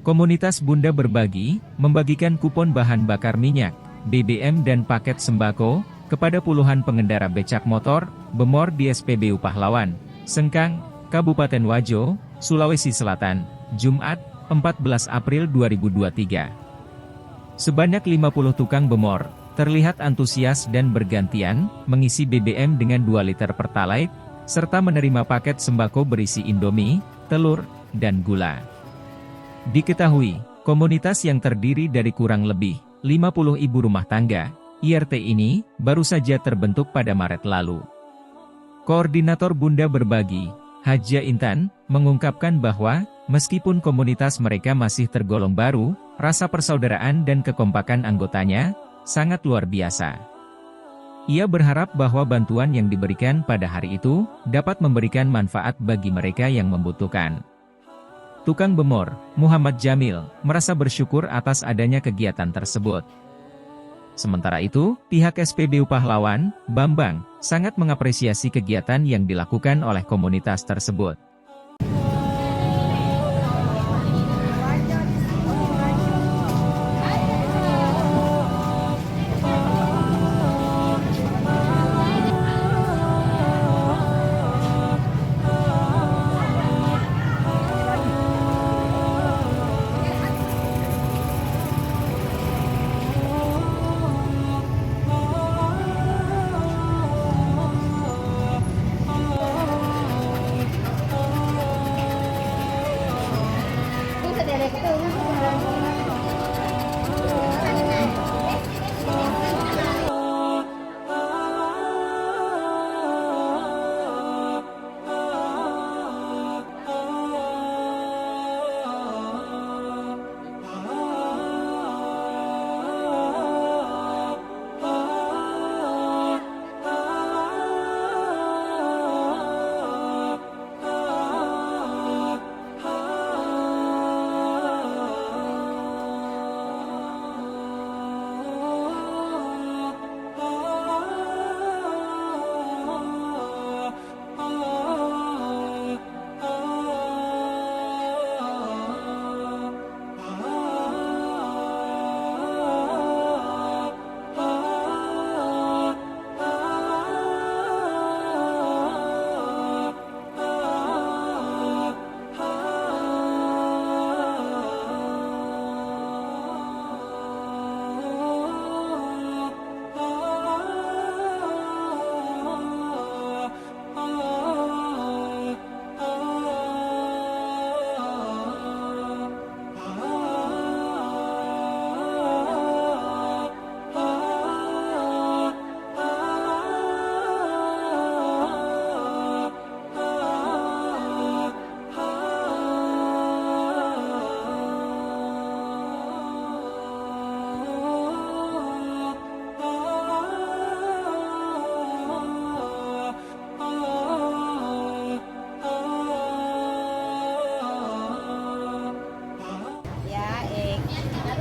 Komunitas Bunda Berbagi, membagikan kupon bahan bakar minyak, BBM dan paket sembako, kepada puluhan pengendara becak motor, Bemor di SPBU Pahlawan, Sengkang, Kabupaten Wajo, Sulawesi Selatan, Jumat, 14 April 2023. Sebanyak 50 tukang Bemor, terlihat antusias dan bergantian, mengisi BBM dengan 2 liter Pertalite, serta menerima paket sembako berisi Indomie, telur, dan gula. Diketahui, komunitas yang terdiri dari kurang lebih 50 ibu rumah tangga, IRT ini, baru saja terbentuk pada Maret lalu. Koordinator Bunda Berbagi, Hadja Intan, mengungkapkan bahwa, meskipun komunitas mereka masih tergolong baru, rasa persaudaraan dan kekompakan anggotanya, sangat luar biasa. Ia berharap bahwa bantuan yang diberikan pada hari itu, dapat memberikan manfaat bagi mereka yang membutuhkan. Tukang Bemor, Muhammad Jamil, merasa bersyukur atas adanya kegiatan tersebut. Sementara itu, pihak SPBU Pahlawan, Bambang, sangat mengapresiasi kegiatan yang dilakukan oleh komunitas tersebut.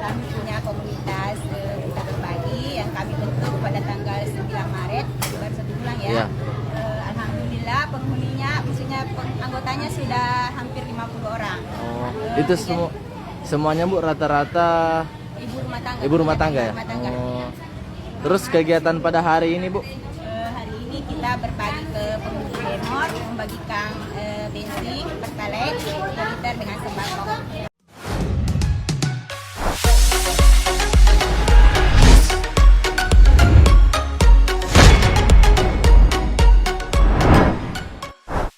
Kami punya komunitas Bunda Berbagi yang kami bentuk pada tanggal 9 Maret, baru 1 bulan ya. Alhamdulillah penghuninya, maksudnya anggotanya sudah hampir 50 orang. Itu semuanya Bu rata-rata ibu rumah tangga. Ibu rumah tangga ya? Terus kegiatan pada hari ini Bu? Hari ini kita berbagi ke penghuni Bemor, membagikan bensin, Pertalite, 2 liter dengan sembako.